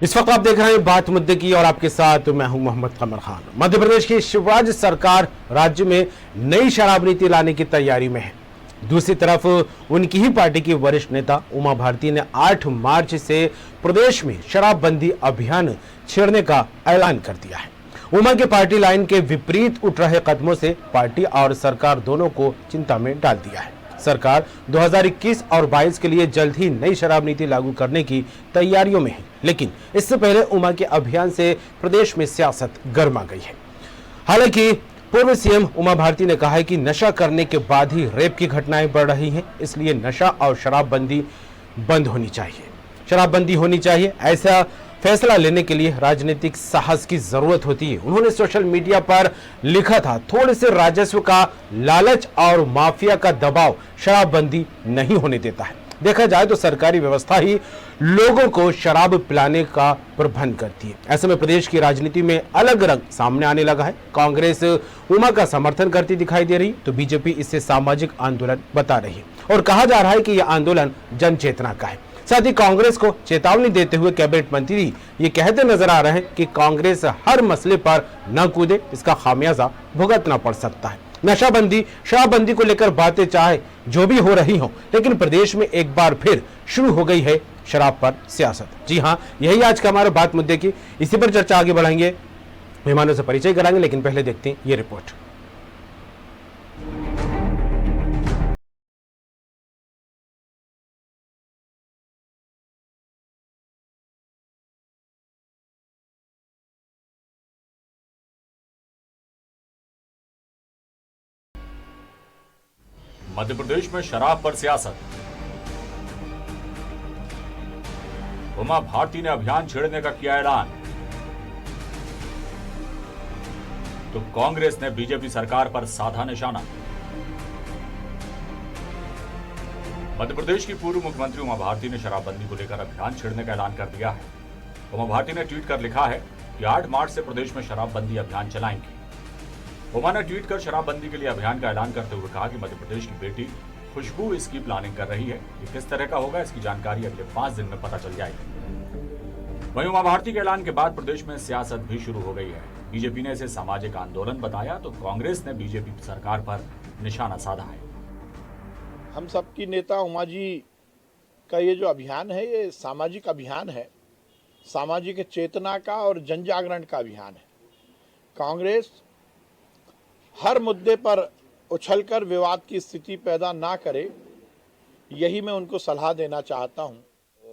इस वक्त आप देख रहे हैं बात मुद्दे की और आपके साथ मैं हूं मोहम्मद कमर खान। मध्य प्रदेश की शिवराज सरकार राज्य में नई शराब नीति लाने की तैयारी में है। दूसरी तरफ उनकी ही पार्टी की वरिष्ठ नेता उमा भारती ने 8 मार्च से प्रदेश में शराबबंदी अभियान छेड़ने का ऐलान कर दिया है। उमा के पार्टी लाइन के विपरीत उठ रहे कदमों से पार्टी और सरकार दोनों को चिंता में डाल दिया है। सरकार 2021 और 22 के लिए जल्द ही नई शराब नीति लागू करने की तैयारियों में है, लेकिन इससे पहले उमा के अभियान से प्रदेश में सियासत गर्मा गई है। हालांकि पूर्व सीएम उमा भारती ने कहा है कि नशा करने के बाद ही रेप की घटनाएं बढ़ रही हैं, इसलिए नशा और शराबबंदी बंद होनी चाहिए, शराबबंदी होनी चाहिए। ऐसा फैसला लेने के लिए राजनीतिक साहस की जरूरत होती है। उन्होंने सोशल मीडिया पर लिखा था, थोड़े से राजस्व का लालच और माफिया का दबाव शराबबंदी नहीं होने देता है। देखा जाए तो सरकारी व्यवस्था ही लोगों को शराब पिलाने का प्रबंध करती है। ऐसे में प्रदेश की राजनीति में अलग रंग सामने आने लगा है। कांग्रेस उमा का समर्थन करती दिखाई दे रही, तो बीजेपी इसे सामाजिक आंदोलन बता रही है और कहा जा रहा है कि यह आंदोलन जन चेतना का है। साथ ही कांग्रेस को चेतावनी देते हुए कैबिनेट मंत्री ये कहते नजर आ रहे हैं कि कांग्रेस हर मसले पर न कूदे, इसका खामियाजा भुगतना पड़ सकता है। नशाबंदी शराबबंदी को लेकर बातें चाहे जो भी हो रही हो, लेकिन प्रदेश में एक बार फिर शुरू हो गई है शराब पर सियासत। जी हां, यही आज का हमारा बात मुद्दे की। इसी पर चर्चा आगे बढ़ाएंगे, मेहमानों से परिचय कराएंगे, लेकिन पहले देखते हैं ये रिपोर्ट। मध्य प्रदेश में शराब पर सियासत। उमा भारती ने अभियान छेड़ने का किया ऐलान, तो कांग्रेस ने बीजेपी सरकार पर साधा निशाना। मध्य प्रदेश की पूर्व मुख्यमंत्री उमा भारती ने शराबबंदी को लेकर अभियान छेड़ने का ऐलान कर दिया है। उमा भारती ने ट्वीट कर लिखा है कि 8 मार्च से प्रदेश में शराबबंदी अभियान चलाएंगे। उमा ने ट्वीट कर शराबबंदी के लिए अभियान का ऐलान करते हुए कहा कि मध्य प्रदेश की बेटी खुशबू इसकी प्लानिंग कर रही है। ये किस तरह का होगा, इसकी जानकारी अगले 5 दिन में पता चल जाएगी। वहीं उमा भारती के ऐलान के बाद प्रदेश में सियासत भी शुरू हो गई है। बीजेपी ने इसे सामाजिक आंदोलन बताया, तो कांग्रेस ने बीजेपी सरकार पर निशाना साधा है। हम सबकी नेता उमा जी का ये जो अभियान है, ये सामाजिक अभियान है, सामाजिक चेतना का और जन जागरण का अभियान है। कांग्रेस हर मुद्दे पर उछलकर विवाद की स्थिति पैदा ना करे, यही मैं उनको सलाह देना चाहता हूं।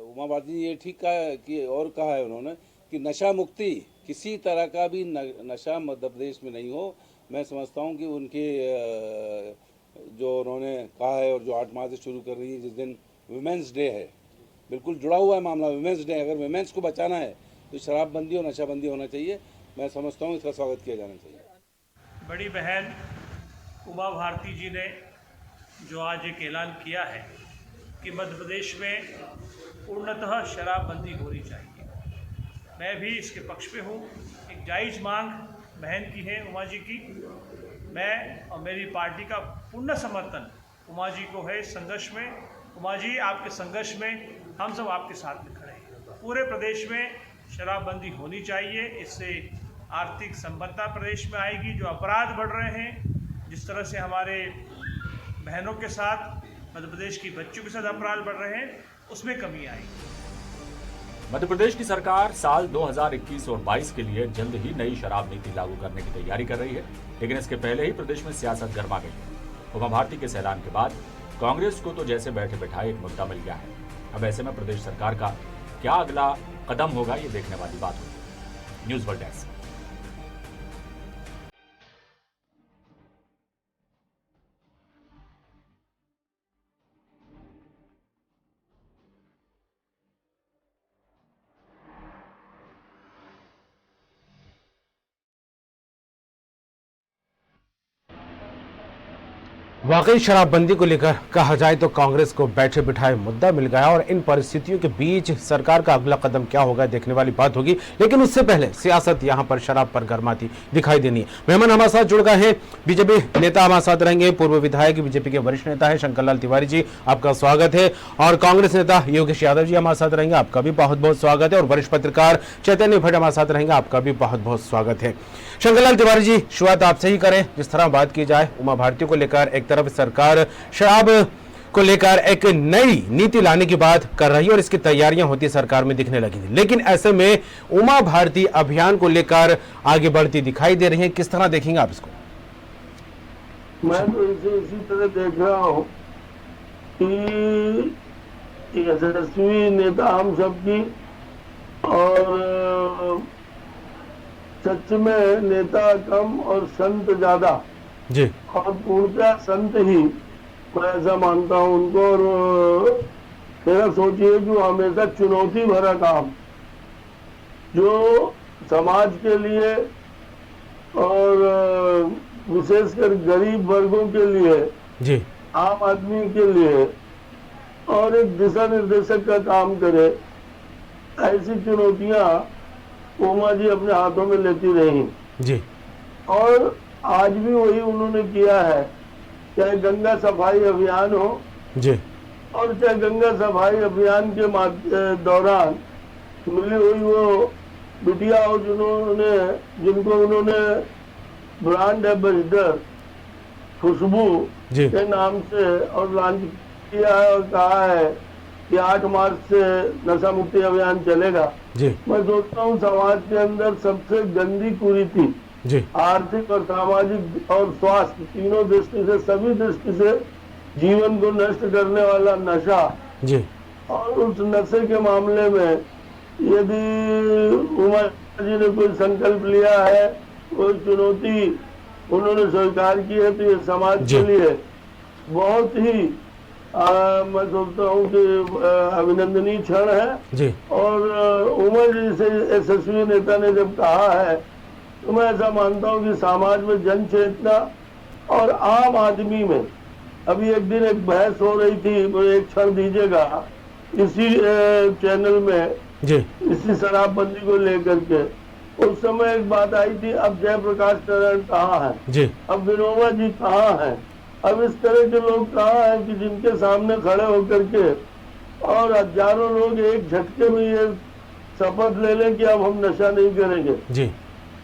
उमा भारती जी ये ठीक कहा कि और कहा है उन्होंने कि नशा मुक्ति, किसी तरह का भी नशा मध्य प्रदेश में नहीं हो। मैं समझता हूं कि उनके जो उन्होंने कहा है और जो 8 मार्च से शुरू कर रही है, जिस दिन वुमेंस डे है, बिल्कुल जुड़ा हुआ है मामला वुमेंस डे। अगर वुमेंस को बचाना है तो शराबबंदी और नशाबंदी होना चाहिए। मैं समझता हूँ इसका स्वागत किया जाना चाहिए। बड़ी बहन उमा भारती जी ने जो आज एक ऐलान किया है कि मध्य प्रदेश में पूर्णतः शराबबंदी होनी चाहिए, मैं भी इसके पक्ष में हूँ। एक जायज़ मांग बहन की है, उमा जी की। मैं और मेरी पार्टी का पूर्ण समर्थन उमा जी को है इस संघर्ष में। उमा जी, आपके संघर्ष में हम सब आपके साथ में खड़े हैं। पूरे प्रदेश में शराबबंदी होनी चाहिए, इससे आर्थिक संपन्नता प्रदेश में आएगी। जो अपराध बढ़ रहे हैं, जिस तरह से हमारे बहनों के साथ, मध्य प्रदेश की बच्चों के साथ अपराध बढ़ रहे हैं, उसमें कमी आएगी। मध्य प्रदेश की सरकार साल 2021 और 22 के लिए जल्द ही नई शराब नीति लागू करने की तैयारी कर रही है, लेकिन इसके पहले ही प्रदेश में सियासत गर्मा गई है। उमा भारती के इस ऐलान के बाद कांग्रेस को तो जैसे बैठे बैठाए एक मुद्दा मिल गया है। अब ऐसे में प्रदेश सरकार का क्या अगला कदम होगा, ये देखने वाली बात होगी। News world desk. वाकई शराबबंदी को लेकर कहा जाए तो कांग्रेस को बैठे बिठाए मुद्दा मिल गया और इन परिस्थितियों के बीच सरकार का अगला कदम क्या होगा देखने वाली बात होगी। लेकिन उससे पहले सियासत यहां पर शराब पर गर्माती दिखाई देनी है। मेहमान हमारे साथ जुड़ गए हैं, बीजेपी नेता हमारे साथ रहेंगे, पूर्व विधायक बीजेपी के वरिष्ठ नेता है शंकरलाल तिवारी जी, आपका स्वागत है। और कांग्रेस नेता योगेश यादव जी हमारे साथ रहेंगे, आपका भी बहुत बहुत स्वागत है। और वरिष्ठ पत्रकार चैतन्य भट्ट हमारे साथ रहेंगे, आपका भी बहुत बहुत स्वागत है। शंकरलाल तिवारी जी, शुरुआत आपसे ही करें। जिस तरह बात की जाए उमा भारती को लेकर, एक तरफ सरकार शराब को लेकर एक नई नीति लाने की बात कर रही है और इसकी तैयारियां होती सरकार में दिखने लगी थी, लेकिन ऐसे में उमा भारती अभियान को लेकर आगे बढ़ती दिखाई दे रही है। किस तरह देखेंगे आप इसको? मैं तो इसे इसी तरह देख रहा हूँ कि यशस्वी नेता हम सबकी और सच में नेता कम और संत ज्यादा जी, और पूर्णतः संत ही, मैं ऐसा मानता हूँ उनको। और मेरा सोचिए कि वो हमेशा चुनौती भरा काम जो समाज के लिए और विशेषकर गरीब वर्गों के लिए, जी, आम आदमी के लिए और एक दिशा निर्देशक का काम करे, ऐसी चुनौतियां उमा जी अपने हाथों में लेती रही जी, और आज भी वही उन्होंने किया है। चाहे गंगा सफाई अभियान हो जी, और चाहे गंगा सफाई अभियान के दौरान मिली हुई वो बिटिया हो जिनको उन्होंने ब्रांड एम्बेसडर खुशबू जी, के नाम से और लॉन्च किया है और कहा है कि 8 मार्च से नशा मुक्ति अभियान चलेगा। जी, मैं सोचता हूँ समाज के अंदर सबसे गंदी कुरीति, जी, आर्थिक और सामाजिक और स्वास्थ्य तीनों दृष्टि से, सभी दृष्टि से जीवन को नष्ट करने वाला नशा, जी, और उस नशे के मामले में यदि उमा जी ने कोई संकल्प लिया है, कोई चुनौती उन्होंने स्वीकार की है, तो ये समाज जी, के लिए बहुत ही मैं सोचता हूँ कि अभिनंदनीय क्षण है। जी, और उमा जी से यशस्वी नेता ने जब कहा है तो मैं ऐसा मानता हूँ कि समाज में जन चेतना और आम आदमी में, अभी एक दिन एक बहस हो रही थी, मुझे एक क्षण दीजिएगा, इसी चैनल में जी, इसी शराबबंदी को लेकर के उस समय एक बात आई थी, अब जयप्रकाश नारायण कहाँ है, जी, अब विनोबा जी कहाँ हैं, अब इस तरह के लोग कहाँ हैं कि जिनके सामने खड़े होकर के और हजारों लोग एक झटके में ये शपथ ले लें कि अब हम नशा नहीं करेंगे। जी।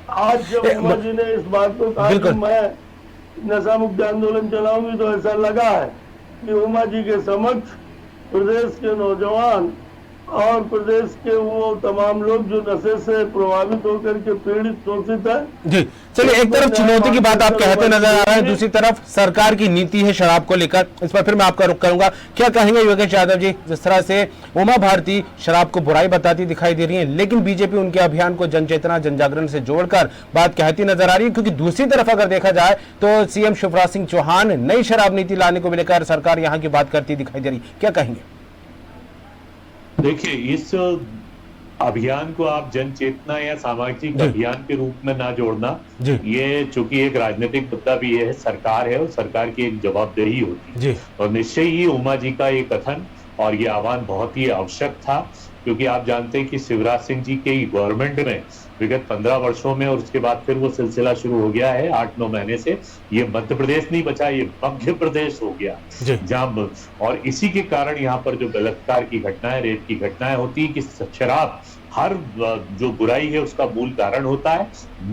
आज जब उमा जी ने इस बात को कहा कि मैं नशा मुक्ति आंदोलन चलाऊंगी, तो ऐसा लगा है कि उमा जी के समक्ष प्रदेश के नौजवान और प्रदेश के वो तमाम लोग जो नशे से प्रभावित होकर के पीड़ित शोषित है। जी, चलिए, एक तरफ चुनौती की बात आप कहते नजर आ रहे हैं, दूसरी तरफ सरकार की नीति है शराब को लेकर, इस पर फिर मैं आपका रुख करूंगा। क्या कहेंगे योगेश यादव जी, जिस तरह से उमा भारती शराब को बुराई बताती दिखाई दे रही है, लेकिन बीजेपी उनके अभियान को जन चेतना जन जागरण से जोड़कर बात कहती नजर आ रही है, क्योंकि दूसरी तरफ अगर देखा जाए तो सीएम शिवराज सिंह चौहान नई शराब नीति लाने को लेकर सरकार यहाँ की बात करती दिखाई दे रही, क्या कहेंगे? देखिए, इस अभियान को आप जन चेतना या सामाजिक अभियान के रूप में ना जोड़ना, ये चूंकि एक राजनीतिक मुद्दा भी है, सरकार है और सरकार की एक जवाबदेही होती है। और निश्चय ही उमा जी का ये कथन और ये आह्वान बहुत ही आवश्यक था, क्योंकि आप जानते हैं कि शिवराज सिंह जी के गवर्नमेंट में विगत 15 वर्षों में, और उसके बाद फिर वो सिलसिला शुरू हो गया है 8-9 महीने से, ये मध्य प्रदेश नहीं बचा, ये मध्य प्रदेश हो गया जहां, और इसी के कारण यहाँ पर जो बलात्कार की घटनाएं, रेप की घटनाएं होती है कि शराब हर जो बुराई है उसका मूल कारण होता है।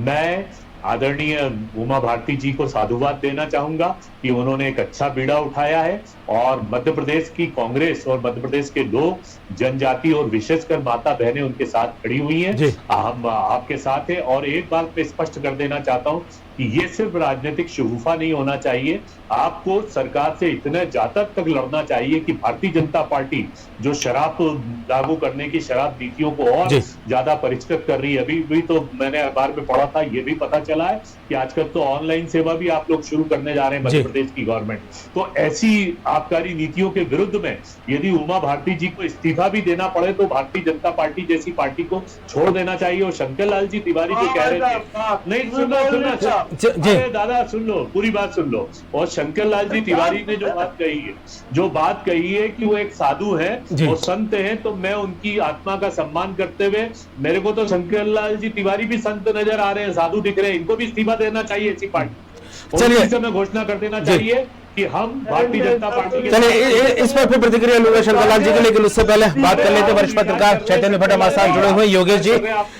मैं आदरणीय उमा भारती जी को साधुवाद देना चाहूंगा कि उन्होंने एक अच्छा बीड़ा उठाया है और मध्य प्रदेश की कांग्रेस और मध्य प्रदेश के लोग, जनजाति और विशेषकर माता बहनें उनके साथ खड़ी हुई हैं, हम आपके साथ हैं। और एक बात मैं स्पष्ट कर देना चाहता हूं कि ये सिर्फ राजनीतिक शगुफा नहीं होना चाहिए, आपको सरकार से इतने ज्यादा तक लड़ना चाहिए कि भारतीय जनता पार्टी जो शराब लागू करने की शराब नीतियों को और ज्यादा परिष्कृत कर रही है, अभी भी तो मैंने अखबार में पढ़ा था, ये भी पता चला है कि आजकल तो ऑनलाइन सेवा भी आप लोग शुरू करने जा रहे हैं मध्य प्रदेश की गवर्नमेंट। तो ऐसी आबकारी नीतियों के विरुद्ध में यदि उमा भारती जी को इस्तीफा भी देना पड़े तो भारतीय जनता पार्टी जैसी पार्टी को छोड़ देना चाहिए। और शंकरलाल जी तिवारी जो कह रहे थे, नहीं सुनना जी अरे दादा सुन लो, पूरी बात सुन लो। और शंकर लाल जी तिवारी ने जो बात कही है कि वो एक साधु है, वो संत है, तो मैं उनकी आत्मा का सम्मान करते हुए, मेरे को तो शंकर लाल जी तिवारी भी संत नजर आ रहे हैं, साधु दिख रहे हैं, इनको भी इस्तीफा देना चाहिए ऐसी पार्टी। चलिए समय घोषणा कर देना चाहिए कि हम भारतीय जनता पार्टी के। चलिए इस पर फिर प्रतिक्रिया लूंगा शंकर लाल जी की, लेकिन उससे पहले बात कर लेते हैं वरिष्ठ पत्रकार चैतन्य भट्ट हमारे साथ जुड़े हुए योगेश जी।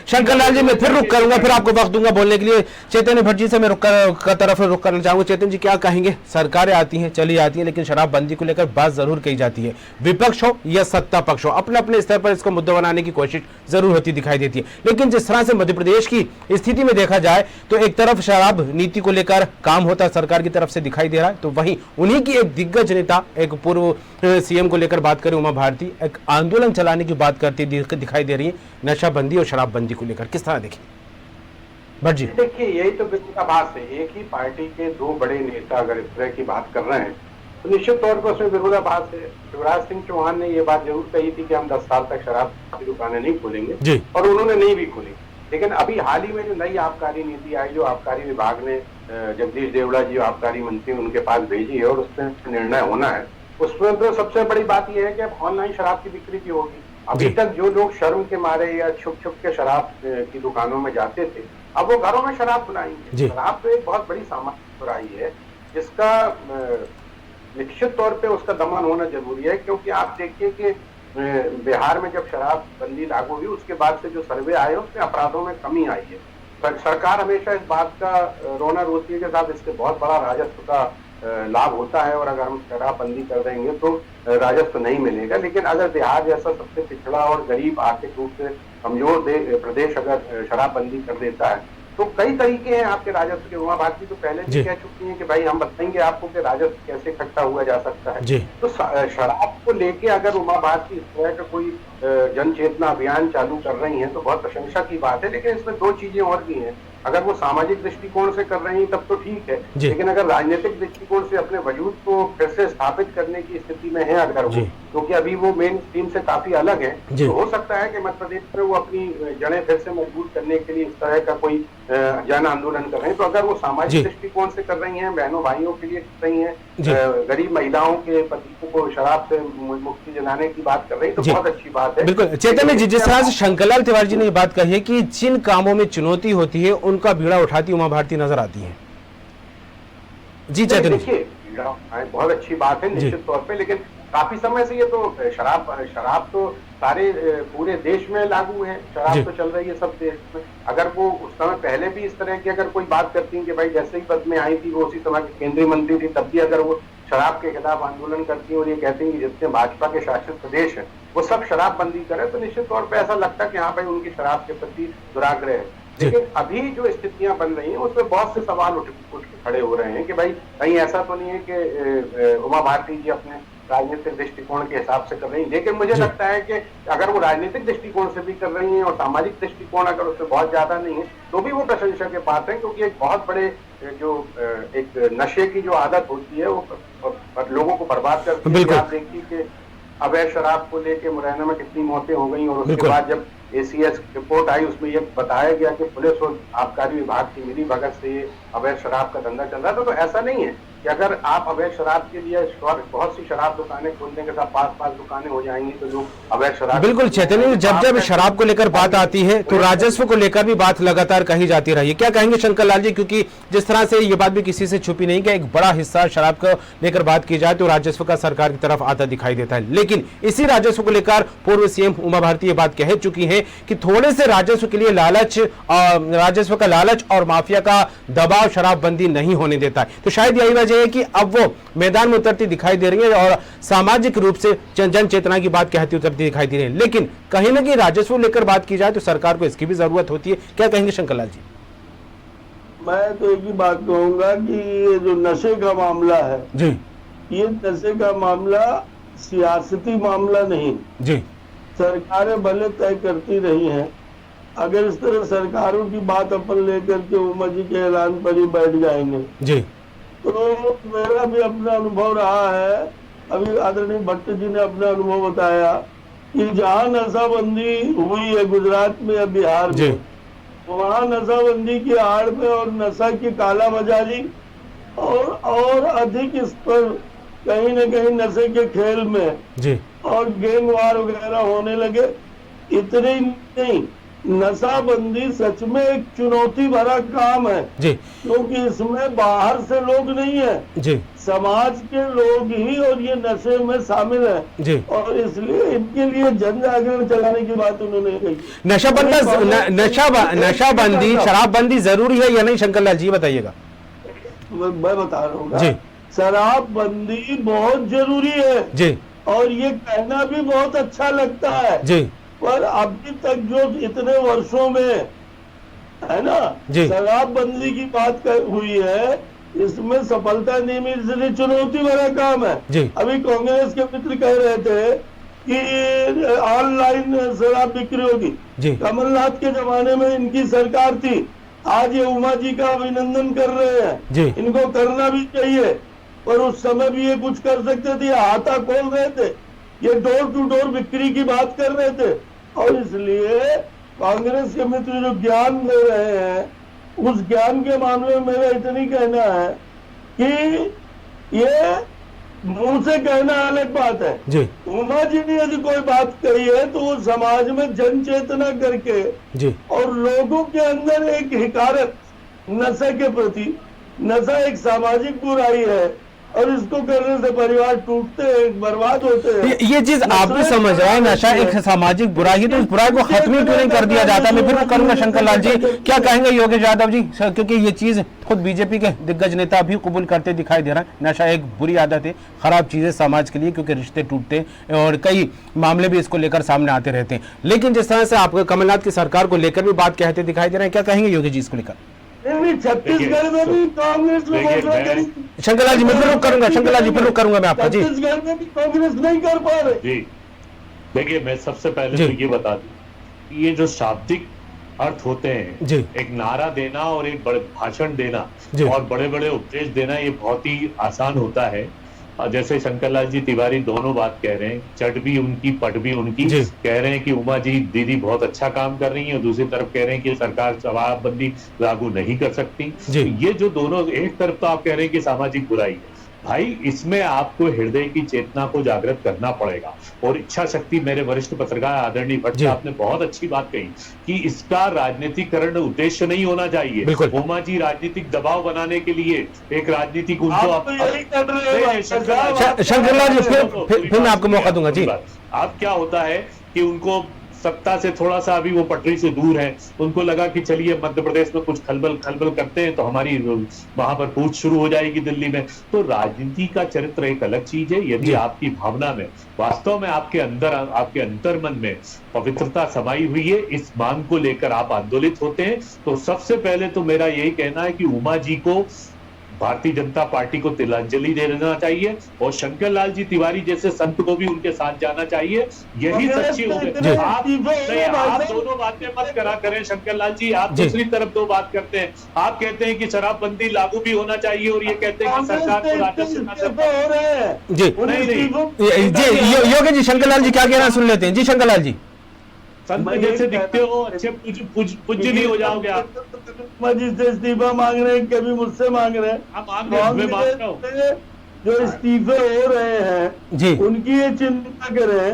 शंकर लाल जी मैं फिर रुक करूंगा, फिर आपको वक्त दूंगा बोलने के लिए। चैतन्य भट्ट जी से मैं रुक करना चाहूंगा। चैतन्य जी क्या कहेंगे? सरकारें आती हैं चली जाती हैं, लेकिन शराबबंदी को लेकर बात जरूर कही जाती है, विपक्ष हो या सत्ता पक्ष हो, अपने अपने स्तर पर इसको मुद्दा बनाने की कोशिश जरूर होती दिखाई देती है। लेकिन जिस तरह से मध्य प्रदेश की स्थिति में देखा जाए तो एक तरफ शराब नीति को लेकर काम होता सरकार की तरफ से दिखाई दे रहा है, तो वहीं उन्हीं की एक दिग्गज नेता, एक पूर्व सीएम को लेकर बात करें उमा भारती, एक आंदोलन चलाने की बात करती दिखाई दे रही है नशाबंदी और शराबबंदी को लेकर। किस तरह देखें भट्ट जी? देखिए यही तो विरोधाभास है। एक ही पार्टी के दो बड़े नेता अगर इस तरह की बात कर रहे हैं तो निश्चित तौर पर उसमें विरोधाभास है। शिवराज सिंह चौहान ने ये बात जरूर कही थी कि हम 10 साल तक शराब की दुकानें नहीं खोलेंगे, और उन्होंने नहीं भी खोली। लेकिन अभी हाल ही में जो नई आबकारी नीति आई, जो आबकारी विभाग ने जगदीश देवड़ा जी आबकारी मंत्री उनके पास भेजी है और उसमें निर्णय होना है, उसमें तो सबसे बड़ी बात यह है कि अब ऑनलाइन शराब की बिक्री भी होगी। अभी तक जो लोग शर्म के मारे या छुप छुप के शराब की दुकानों में जाते थे, अब वो घरों में शराब बनाएंगे। शराब तो एक बहुत बड़ी सामाजिक बुराई है जिसका निश्चित तौर पे उसका दमन होना जरूरी है। क्योंकि आप देखिए कि बिहार में जब शराबबंदी लागू हुई उसके बाद से जो सर्वे आए उसमें अपराधों में कमी आई है। सरकार हमेशा इस बात का रोना रोती है कि साहब इससे बहुत बड़ा राजस्व का लाभ होता है और अगर हम शराबबंदी कर देंगे तो राजस्व नहीं मिलेगा। लेकिन अगर बिहार जैसा सबसे पिछड़ा और गरीब आर्थिक रूप से कमजोर प्रदेश अगर शराबबंदी कर देता है तो कई तरीके हैं आपके राजस्व के। उमा भारती तो पहले भी कह चुकी हैं कि भाई हम बताएंगे आपको कि राजस्व कैसे इकट्ठा हुआ जा सकता है। तो शराब को लेके अगर उमा भारती इस तरह का कोई जन चेतना अभियान चालू कर रही हैं तो बहुत प्रशंसा की बात है। लेकिन इसमें दो चीजें और भी हैं। अगर वो सामाजिक दृष्टिकोण से कर रही हैं तब तो ठीक है, लेकिन अगर राजनीतिक दृष्टिकोण से अपने वजूद को फिर से स्थापित करने की स्थिति में है अगर वो, क्योंकि अभी वो मेन स्ट्रीम से काफी अलग है, तो हो सकता है कि मध्य प्रदेश में वो अपनी जड़ें फिर से मजबूत करने के लिए इस तरह का कोई जन आंदोलन कर रहे हैं। तो अगर वो सामाजिक दृष्टिकोण से कर रही हैं, बहनों भाइयों के लिए कर रही हैं, गरीब महिलाओं के पतियों को शराब से मुक्ति दिलाने की बात कर रही है तो बहुत अच्छी बात है। बिल्कुल चैतन्य जी, जिस तरह से शंकरलाल तिवारी जी ने ये बात कही है कि जिन कामों में चुनौती होती है उनका बीड़ा उठाती उमा भारती नजर आती है। जी चैतन्य, देखिए बहुत अच्छी बात है निश्चित तौर पे, लेकिन काफी समय से ये तो शराब तो सारे पूरे देश में लागू है। शराब तो चल रही है सब देश में। अगर वो उस समय पहले भी इस तरह की अगर कोई बात करती है कि भाई जैसे ही पद में आई थी वो उसी समय की केंद्रीय मंत्री थी, तब भी अगर वो शराब के खिलाफ आंदोलन करती है और ये कहती है कि जितने भाजपा के शासित प्रदेश है वो सब शराबबंदी करे, तो निश्चित तौर पर ऐसा लगता है कि हाँ भाई उनकी शराब के प्रति दुराग्रह है। लेकिन अभी जो स्थितियां बन रही हैं उसमें बहुत से सवाल उठ के खड़े हो रहे हैं कि भाई कहीं ऐसा तो नहीं है कि उमा भारती जी अपने राजनीतिक दृष्टिकोण के हिसाब से कर रही हैं। लेकिन मुझे लगता है कि अगर वो राजनीतिक दृष्टिकोण से भी कर रही हैं और सामाजिक दृष्टिकोण अगर उससे बहुत ज्यादा नहीं है तो भी वो प्रशंसा के पात्र हैं, क्योंकि एक बहुत बड़े जो एक नशे की जो आदत होती है वो लोगों को बर्बाद करती है। आप देखिए कि अवैध शराब को लेके मुरैना में कितनी मौतें हो गई और उसके बाद जब ACS रिपोर्ट आई उसमें ये बताया गया कि पुलिस और आबकारी विभाग की मिली भगत से अवैध शराब का धंधा चल रहा था। तो ऐसा नहीं है कि अगर आप अवैध शराब के लिए बहुत सी शराब दुकानें खोलने के साथ 5 दुकानें हो जाएंगी तो लोग अवैध शराब। बिल्कुल चैतन्य, जब शराब को लेकर बात आती है तो राजस्व को लेकर भी बात लगातार कही जाती रही है। क्या कहेंगे शंकर लाल जी, क्योंकि जिस तरह से ये बात भी किसी से छुपी नहीं कि एक बड़ा हिस्सा शराब को लेकर बात की जाए तो राजस्व का सरकार की तरफ आता दिखाई देता है। लेकिन इसी राजस्व को लेकर पूर्व सीएम उमा भारती ये बात कह चुकी है कि थोड़े से राजस्व के लिए राजस्व का लालच और माफिया का दबाव शराबबंदी नहीं होने देता है। तो शायद यही वजह है कि अब वो मैदान में उतरती दिखाई दे रही है और सामाजिक रूप से जन चेतना की बात कहती उतरती दिखाई दे रही है। लेकिन कहीं ना कहीं राजस्व लेकर बात की जाए तो सरकार को इसकी भी जरूरत होती है। क्या कहेंगे शंकरलाल जी? मैं तो एक ही बात कहूंगा कि ये जो नशे का मामला है जी, ये नशे का मामला सियासती मामला नहीं जी। सरकारें भले तय करती रही हैं, अगर इस तरह सरकारों की बात अपन लेकर के उमा जी के ऐलान पर ही बैठ जाएंगे जी तो मेरा भी अपना अनुभव रहा है। अभी आदरणीय भट्ट जी ने अपना अनुभव बताया कि जहां नशाबंदी हुई है गुजरात में या बिहार में, वहाँ नशाबंदी की आड़ में और नशा की कालाबाजारी और अधिक इस पर कहीं न कहीं नशे के खेल में जी और गैंगवार वगैरह होने लगे। इतने ही नहीं, नशाबंदी सच में एक चुनौती भरा काम है जी क्योंकि इसमें बाहर से लोग नहीं है, जी समाज के लोग ही और ये नशे में शामिल है जी। और इसलिए इनके लिए जन जागरण चलाने की बात उन्होंने कही। नशाबंदी शराबबंदी जरूरी है या नहीं शंकरलाल जी, बताइएगा। मैं बता रहा हूँ जी। शराबबंदी बहुत जरूरी है जी और ये कहना भी बहुत अच्छा लगता है जी पर अभी तक जो इतने वर्षों में है ना जी। शराबबंदी की बात हुई है, इसमें सफलता नहीं मिली, इसलिए चुनौती भरा काम है। जी। अभी कांग्रेस के मित्र कह रहे थे कि ऑनलाइन शराब बिक्री होगी। जी। कमलनाथ के जमाने में इनकी सरकार थी, आज ये उमा जी का अभिनंदन कर रहे हैं। जी। इनको करना भी चाहिए पर उस समय भी ये कुछ कर सकते थे, हाथा खोल रहे थे, ये डोर टू डोर बिक्री की बात कर रहे थे और इसलिए कांग्रेस के मित्र जो ज्ञान दे रहे हैं उस ज्ञान के मामले में मेरा इतनी कहना है कि ये मुंह से कहना अलग बात है। जी उमा जी ने यदि कोई बात कही है तो वो समाज में जन चेतना करके जी और लोगों के अंदर एक हिकारत नशे के प्रति, नशा एक सामाजिक बुराई है और इसको करने से परिवार टूटते हैं, बर्बाद होते हैं। ये चीज आप भी समझ रहे हैं, नशा एक सामाजिक बुराई है तो इस बुराई को खत्म ही क्यों नहीं कर दिया जाता। मैं फिर करूंगा शंकरलाल जी, क्या कहेंगे योगेश यादव जी, क्योंकि ये चीज खुद बीजेपी के दिग्गज नेता भी कबूल करते दिखाई दे रहा है। नशा एक बुरी आदत है, खराब चीज है समाज के लिए क्योंकि रिश्ते टूटते हैं और कई मामले भी इसको लेकर सामने आते रहते हैं। लेकिन जिस तरह से आप कमलनाथ की सरकार को लेकर भी बात कहते दिखाई दे रहे हैं, क्या कहेंगे योगेश जी इसको लेकर? छत्तीसगढ़ में भी कांग्रेस शंकरलाल जी मैं फिर करूंगा, शंकरलाल जी फिर करूंगा मैं आपका जी। छत्तीसगढ़ में भी कांग्रेस नहीं कर पा रहे। जी देखिए, मैं सबसे पहले तो ये बता दूं, ये जो शाब्दिक अर्थ होते हैं जी। एक नारा देना और एक बड़े भाषण देना और बड़े बड़े उपदेश देना ये बहुत ही आसान होता है। जैसे शंकरलाल जी तिवारी दोनों बात कह रहे हैं, चट भी उनकी पट भी उनकी, कह रहे हैं कि उमा जी दीदी बहुत अच्छा काम कर रही है और दूसरी तरफ कह रहे हैं कि सरकार शराबबंदी लागू नहीं कर सकती। ये जो दोनों, एक तरफ तो आप कह रहे हैं कि सामाजिक बुराई है, भाई इसमें आपको हृदय की चेतना को जागृत करना पड़ेगा और इच्छा शक्ति। मेरे वरिष्ठ पत्रकार आदरणीय भट्ट साहब ने बहुत अच्छी बात कही कि इसका राजनीतिकरण उद्देश्य नहीं होना चाहिए। उमा जी राजनीतिक दबाव बनाने के लिए एक राजनीतिक उनको शंकरलाल जी फिर मैं आपको मौका दूंगा जी। अब क्या होता है कि उनको सत्ता से थोड़ा सा अभी वो पटरी से दूर है, उनको लगा कि चलिए मध्य प्रदेश में कुछ खलबल करते हैं तो हमारी वहां पर पूछ शुरू हो जाएगी दिल्ली में। तो राजनीति का चरित्र एक अलग चीज है। यदि आपकी भावना में वास्तव में आपके अंदर, आपके अंतर्मन में पवित्रता समाई हुई है, इस मांग को लेकर आप आंदोलित होते हैं, तो सबसे पहले तो मेरा यही कहना है कि उमा जी को, भारतीय जनता पार्टी को तिलांजलि दे देना चाहिए और शंकरलाल जी तिवारी जैसे संत को भी उनके साथ जाना चाहिए। यही सच्ची उम्मीद। आप दोनों बातें मत करा करें शंकरलाल जी, आप दूसरी तरफ दो बात करते हैं। आप कहते हैं कि शराबबंदी लागू भी होना चाहिए और ये कहते हैं कि सरकार को राजस्व जी। योगेश जी शंकरलाल जी क्या कह रहे हैं सुन लेते हैं जी। शंकरलाल जी, संत जैसे दिखते हो, अच्छे पूज्य नहीं हो जाओगे आप। जिससे इस्तीफा मांग रहे हैं, कभी मुझसे मांग रहे हैं, जो इस्तीफे हो रहे हैं जी, उनकी ये चिंता करें।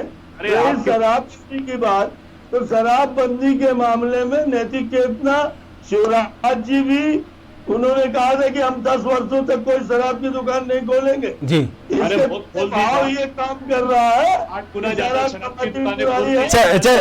शराबबंदी की बात, तो शराबबंदी के मामले में नैतिक चेतना, शिवराज जी भी उन्होंने कहा था कि हम 10 वर्षों तक कोई शराब की दुकान नहीं खोलेंगे जी। ये काम कर रहा है।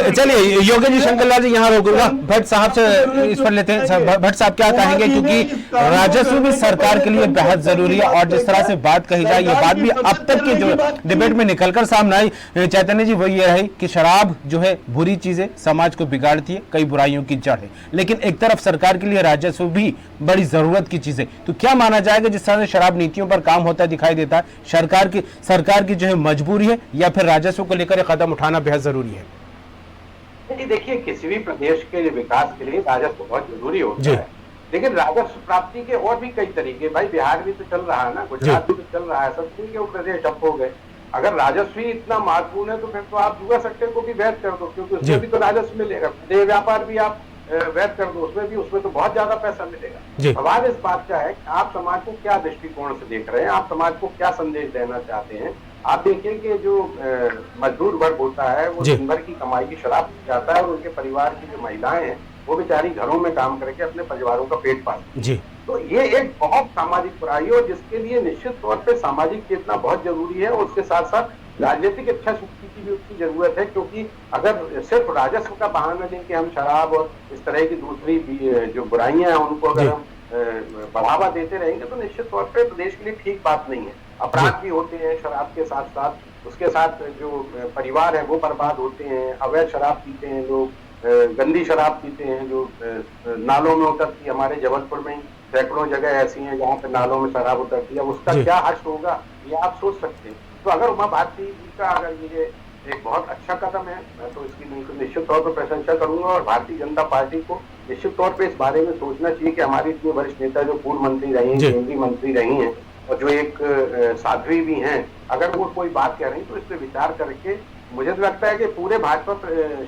चलिए योगेश जी, शंकरलाल जी यहाँ रोकूंगा, भट्ट साहब से इस पर लेते हैं। भट्ट साहब क्या कहेंगे, क्योंकि राजस्व भी सरकार के लिए बेहद जरूरी है और जिस तरह से बात कही जाए, ये बात भी अब तक की जो डिबेट में निकलकर सामने आई चैतन्य जी, वो ये रही कि शराब जो है बुरी चीज है, समाज को बिगाड़ती है, कई बुराइयों की जड़ है, लेकिन एक तरफ सरकार के लिए राजस्व भी बड़ी जरूरत की चीज है। तो क्या माना जाएगा जिस तरह से शराब नीतियों पर काम होता दिखाई देता है, सरकार की जो है मजबूरी है या फिर राजस्व को लेकर कदम उठाना बेहद जरूरी है? देखिए, किसी भी प्रदेश के विकास के लिए राजस्व बहुत जरूरी होता है, लेकिन राजस्व प्राप्ति के और भी कई तरीके, भाई बिहार भी तो चल रहा है ना, गुजरात भी तो चल रहा है, सब ठीक है, वो प्रदेश ठप हो गए। अगर राजस्व ही इतना महत्वपूर्ण है तो फिर तो आप जुआ सट्टे को भी वैध कर दो, क्योंकि उसमें भी तो राजस्व मिलेगा। देह व्यापार भी आप वैध कर दो, उसमें तो बहुत ज्यादा पैसा मिलेगा। सवाल इस बात का है कि आप समाज को क्या दृष्टिकोण से देख रहे हैं, आप समाज को क्या संदेश देना चाहते हैं। आप देखिए कि जो मजदूर वर्ग होता है वो दिन भर की कमाई की शराब पी जाता है और उनके परिवार की जो महिलाएं हैं वो बेचारी घरों में काम करके अपने परिवारों का पेट पालती है। तो ये एक बहुत सामाजिक बुराई है और जिसके लिए निश्चित तौर पे सामाजिक चेतना बहुत जरूरी है और उसके साथ साथ राजनीतिक इच्छा शक्ति की भी उसकी जरूरत है, क्योंकि अगर सिर्फ राजस्व का बहाना देके हम शराब और इस तरह की दूसरी जो बुराइयां हैं उनको अगर हम बढ़ावा देते रहेंगे तो निश्चित तौर पे प्रदेश के लिए ठीक बात नहीं है। अपराध भी होते हैं शराब के साथ साथ, उसके साथ जो परिवार है वो बर्बाद होते हैं, अवैध शराब पीते हैं लोग, गंदी शराब पीते हैं जो नालों में उतरती है। हमारे जबलपुर में सैकड़ों जगह ऐसी हैं जहाँ पे नालों में शराब उतरती है, उसका क्या हश्र होगा ये आप सोच सकते हैं। तो अगर उमा भारती जी का अगर ये एक बहुत अच्छा कदम है, मैं तो इसकी निश्चित तौर पर प्रशंसा करूंगा और भारतीय जनता पार्टी को निश्चित तौर पे इस बारे में सोचना चाहिए कि हमारी इतनी वरिष्ठ नेता जो पूर्व मंत्री रही हैं, केंद्रीय मंत्री रही हैं और जो एक साध्वी भी हैं, अगर वो कोई बात कह रही तो इस पर विचार करके मुझे तो लगता है कि पूरे भाजपा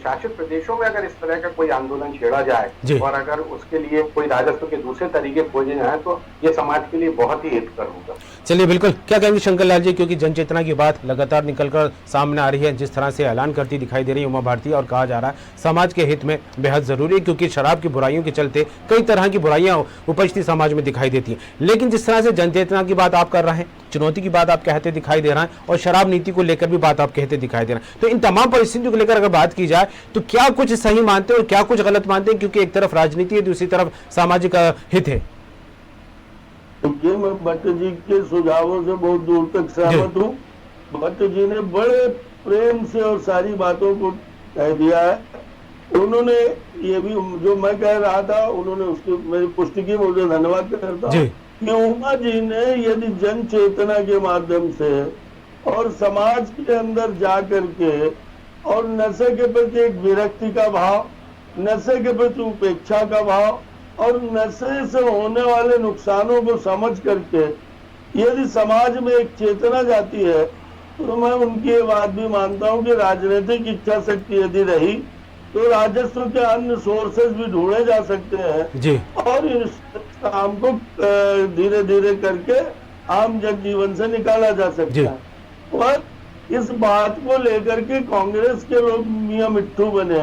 शासित प्रदेशों में अगर इस तरह का कोई आंदोलन छेड़ा जाए और अगर उसके लिए कोई राजस्व के दूसरे तरीके खोजे जाए तो ये समाज के लिए बहुत ही हितकर होगा। चलिए बिल्कुल, क्या कहेंगे शंकर लाल जी, क्योंकि जन चेतना की बात लगातार निकलकर सामने आ रही है, जिस तरह से ऐलान करती दिखाई दे रही है उमा भारती और कहा जा रहा है समाज के हित में बेहद जरूरी है, क्योंकि शराब की बुराइयों के चलते कई तरह की बुराइयां उपजती समाज में दिखाई देती हैं। लेकिन जिस तरह से जन चेतना की बात आप कर रहे हैं, चुनौती की बात आप कहते दिखाई दे रहा है और शराब नीति को लेकर भी बात आप कहते दिखाई दे रहे हैं, तो इन तमाम परिस्थितियों को लेकर अगर बात की जाए तो क्या कुछ सही मानते हैं और क्या कुछ गलत मानते हैं, क्योंकि एक तरफ राजनीति है, दूसरी तरफ सामाजिक हित है। ये मैं भट्ट जी के सुझावों से बहुत दूर तक सहमत हूँ। भट्ट जी ने बड़े प्रेम से और सारी बातों को कह दिया है। उन्होंने ये भी जो मैं कह रहा था उन्होंने उसकी मेरी पुष्टि की, मुझे धन्यवाद करता हूँ कि उमा जी ने यदि जन चेतना के माध्यम से और समाज के अंदर जा करके और नशे के प्रति एक विरक्ति का भाव, नशे के प्रति उपेक्षा का भाव और नशे से होने वाले नुकसानों को समझ करके यदि समाज में एक चेतना जाती है तो मैं उनकी ये बात भी मानता हूं कि राजनीतिक इच्छा शक्ति यदि रही तो राजस्व के अन्य सोर्सेज भी ढूंढे जा सकते हैं और इस काम को धीरे धीरे करके आम जनजीवन से निकाला जा सकता है। और इस बात को लेकर के कांग्रेस के लोग मियां मिट्ठू बने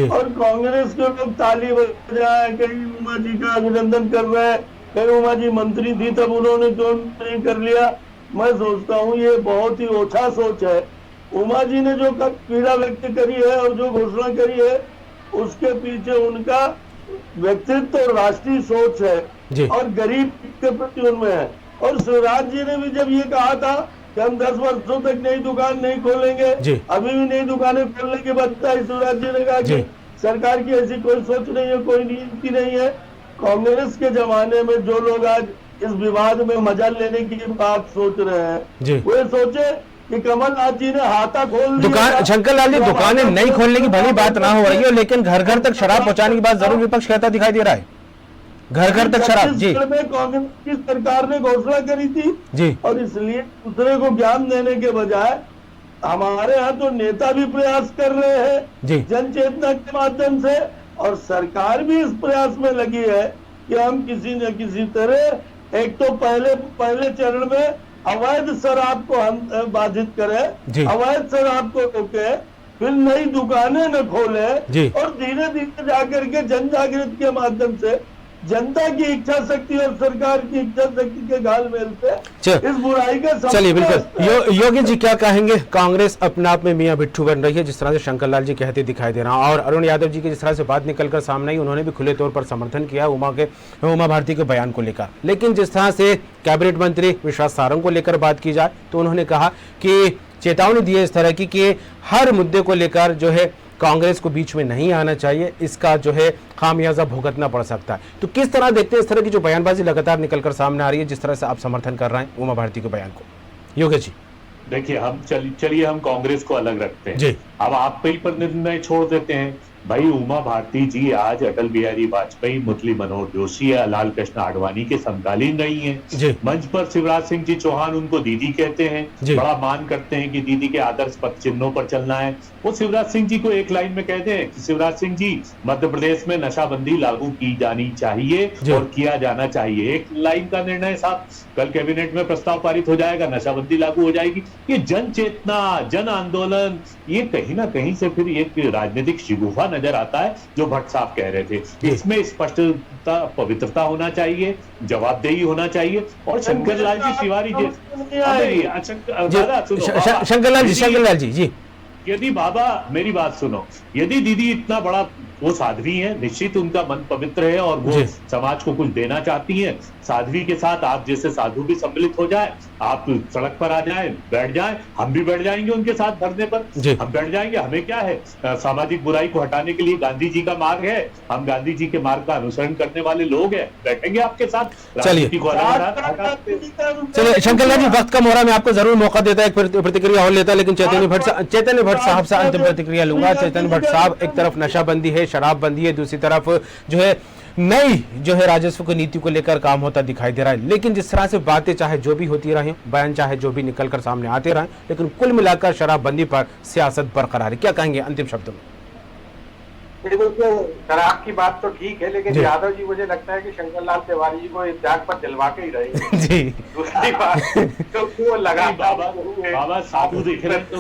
और कांग्रेस के लोग ताली बजाए, कहीं उमा जी का अभिनंदन कर रहे हैं, कहीं उमा जी मंत्री थी तब उन्होंने क्यों नहीं कर लिया। मैं सोचता हूँ ये बहुत ही ओछा सोच है। उमा जी ने जो पीड़ा व्यक्त करी है और जो घोषणा करी है उसके पीछे उनका व्यक्तित्व और राष्ट्रीय सोच है और गरीब के प्रति उनमें है। और शिवराज जी ने भी जब ये कहा था कि हम 10 वर्षों तक नई दुकान नहीं खोलेंगे, अभी भी नई दुकानें खोलने की बात है, शिवराज जी ने कहा कि सरकार की ऐसी कोई सोच नहीं है, कोई नीति नहीं है। कांग्रेस के जमाने में जो लोग आज इस विवाद में मजा लेने की बात सोच रहे हैं वो सोचे कि कमलनाथ जी ने हाथा खोल दुकान, शंकर लाल जी दुकानें नहीं खोलने की भली बात ना हो रही है, लेकिन घर घर तक शराब पहुंचाने की बात जरूर विपक्ष कहता दिखाई दे रहा है। घर घर तक शराब में कांग्रेस की सरकार ने घोषणा करी थी और इसलिए दूसरे को ज्ञान देने के बजाय हमारे यहाँ तो नेता भी प्रयास कर रहे हैं जन चेतना के माध्यम से और सरकार भी इस प्रयास में लगी है कि हम किसी न किसी तरह एक तो पहले चरण में अवैध शराब को हम बाधित करें, अवैध शराब को रोके, फिर नई दुकानें न खोले और धीरे धीरे जाकर के जन जागृति के माध्यम से जनता की इच्छा शक्ति और सरकार की इच्छा शक्ति के घालमेल से इस बुराई का चलिए बिल्कुल। योगी जी क्या कहेंगे, कांग्रेस अपने आप में मियां बिट्ठू बन रही है जिस तरह से शंकर लाल जी कहते दिखाई दे रहा है और अरुण यादव जी की जिस तरह से बात निकलकर सामने आई, उन्होंने भी खुले तौर पर समर्थन किया उमा भारती के बयान को लेकर। लेकिन जिस तरह से कैबिनेट मंत्री विश्वास सारंग को लेकर बात की जाए तो उन्होंने कहा कि चेतावनी दी है इस तरह की कि हर मुद्दे को लेकर जो है कांग्रेस को बीच में नहीं आना चाहिए, इसका जो है खामियाजा भुगतना पड़ सकता है। तो किस तरह देखते हैं इस तरह की जो बयानबाजी लगातार निकलकर सामने आ रही है, जिस तरह से आप समर्थन कर रहे हैं उमा भारती के बयान को? योगेश जी देखिए, हम चलिए हम कांग्रेस को अलग रखते हैं। अब आप पे ही पर निर्णय छोड़ देते हैं। भाई उमा भारती जी आज अटल बिहारी वाजपेयी, मुरली मनोहर जोशी या लाल कृष्ण आडवाणी के समकालीन रही हैं। मंच पर शिवराज सिंह जी चौहान उनको दीदी कहते हैं, बड़ा मान करते हैं कि दीदी के आदर्श पथ चिन्हों पर चलना है। वो शिवराज सिंह जी को एक लाइन में कहते हैं कि शिवराज सिंह जी, मध्य प्रदेश में नशाबंदी लागू की जानी चाहिए और किया जाना चाहिए। एक लाइन का निर्णय साहब, कल कैबिनेट में प्रस्ताव पारित हो जाएगा, नशाबंदी लागू हो जाएगी। ये जन चेतना, जन आंदोलन, ये कहीं ना कहीं से फिर एक राजनीतिक शिगुफा नजर आता है जो भट्ट साहब कह रहे थे। इसमें स्पष्टता, पवित्रता होना चाहिए, जवाबदेही होना चाहिए। और शंकरलाल जी तिवारी जी, शंकरलाल जी, यदि बाबा मेरी बात सुनो, यदि दीदी इतना बड़ा वो साध्वी हैं, निश्चित उनका मन पवित्र है और वो समाज को कुछ देना चाहती हैं। साध्वी के साथ आप जैसे साधु भी सम्मिलित हो जाए, आप सड़क पर आ जाए, बैठ जाए, हम भी बैठ जाएंगे उनके साथ धरने पर, हम बैठ जाएंगे। हमें क्या है, सामाजिक बुराई को हटाने के लिए गांधी जी का मार्ग है, हम गांधी जी के मार्ग का अनुसरण करने वाले लोग हैं, बैठेंगे आपके साथ। चलिए शंकरलाल जी, वक्त कम हो रहा है, मैं आपको जरूर मौका देता है, प्रतिक्रिया और लेता, लेकिन चैतन्य भट्ट साहब से अंतिम प्रतिक्रिया लूंगा। चैतन्य भट्ट साहब, एक तरफ नशाबंदी है, शराबबंदी है, दूसरी तरफ जो है नई जो है राजस्व की नीति को लेकर काम होता दिखाई दे रहा है। लेकिन जिस तरह से बातें चाहे जो भी होती रही, बयान चाहे जो भी निकलकर सामने आते रहे, लेकिन कुल मिलाकर शराबबंदी पर सियासत बरकरार है। क्या कहेंगे अंतिम शब्दों में? शराब की बात तो ठीक है, लेकिन यादव जी मुझे लगता है कि शंकरलाल तिवारी जी को इस जाग पर दिलवा के ही रहेंगे। जी दूसरी बात तो वो लगा बाबा साधु देख रहे तो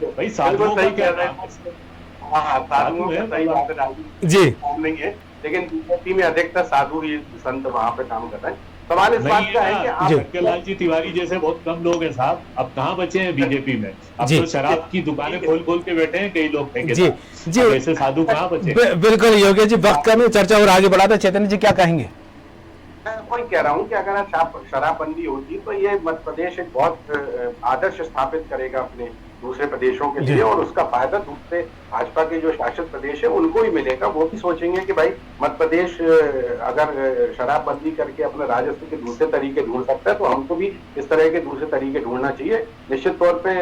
भाई साधु सही कह रहे हैं। हाँ, साधुओं का सही बात है जी, नहीं है, लेकिन बीजेपी में अधिकतर साधु ही संत वहाँ पे काम कर रहे हैं। सवाल इस बात का है कि आप शंकरलाल जी तिवारी जैसे बहुत कम लोग हैं साहब, अब कहाँ बचे हैं बीजेपी में? अब तो शराब की दुकानें खोल के बैठे हैं कई लोग, जी ऐसे साधु कहाँ बचे? बिल्कुल योगी जी, वक्त कम, चर्चा और आगे बढ़ाते। चैतन्य जी क्या कहेंगे? मैं वही कह रहा हूँ कि अगर शराबबंदी होती तो ये मध्य प्रदेश एक बहुत आदर्श स्थापित करेगा अपने दूसरे प्रदेशों के लिए, और उसका फायदा दूसरे भाजपा के जो शासित प्रदेश है उनको ही मिलेगा। वो भी सोचेंगे कि भाई मध्य प्रदेश अगर शराबबंदी करके अपने राजस्व के दूसरे तरीके ढूंढ सकता है तो हमको भी इस तरह के दूसरे तरीके ढूंढना चाहिए। निश्चित तौर पे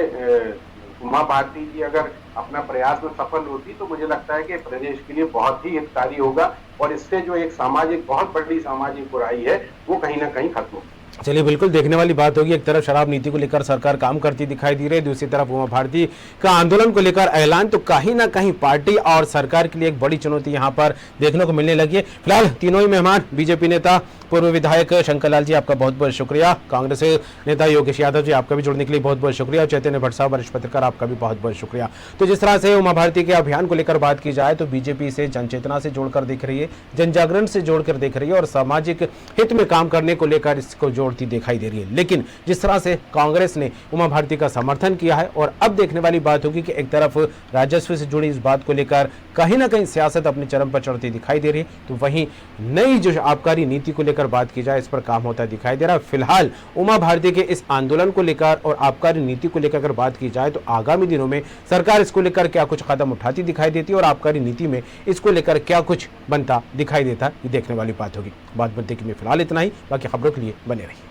उमा भारती जी अगर अपना प्रयास में सफल होती तो मुझे लगता है कि प्रदेश के लिए बहुत ही हितकारी होगा, और इससे जो एक सामाजिक बहुत बड़ी सामाजिक बुराई है वो कहीं ना कहीं खत्म होगी। चलिए बिल्कुल देखने वाली बात होगी। एक तरफ शराब नीति को लेकर सरकार काम करती दिखाई दे रही है, दूसरी तरफ उमा भारती का आंदोलन को लेकर ऐलान, तो कहीं ना कहीं पार्टी और सरकार के लिए एक बड़ी चुनौती यहां पर देखने को मिलने लगी है। फिलहाल तीनों ही मेहमान बीजेपी नेता पूर्व विधायक शंकरलाल जी, आपका बहुत बहुत शुक्रिया। कांग्रेस नेता योगेश यादव जी, आपका भी जुड़ने के लिए बहुत बहुत शुक्रिया। और चैतन्य भट्ट साहब, वरिष्ठ पत्रकार, आपका भी बहुत बहुत शुक्रिया। तो जिस तरह से उमा भारती के अभियान को लेकर बात की जाए तो बीजेपी से जनचेतना से जोड़कर देख रही है, जन जागरण से जोड़कर देख रही है और सामाजिक हित में काम करने को लेकर इसको जोड़ती दिखाई दे रही है। लेकिन जिस तरह से कांग्रेस ने उमा भारती का समर्थन किया है, और अब देखने वाली बात होगी कि एक तरफ राजस्व से जुड़ी इस बात को लेकर कहीं ना कहीं सियासत अपने चरम पर चढ़ती दिखाई दे रही है, तो वहीं नई जो आबकारी नीति को लेकर बात की जाए इस पर काम होता दिखाई दे रहा है। फिलहाल उमा भारती के इस आंदोलन को लेकर और आबकारी नीति को लेकर अगर बात की जाए तो आगामी दिनों में सरकार इसको लेकर क्या कुछ कदम उठाती दिखाई देती है और आबकारी नीति में इसको लेकर क्या कुछ बनता दिखाई देता, ये देखने वाली बात होगी। बात बनते कि मैं फिलहाल इतना ही, बाकी खबरों के लिए बने रहिए।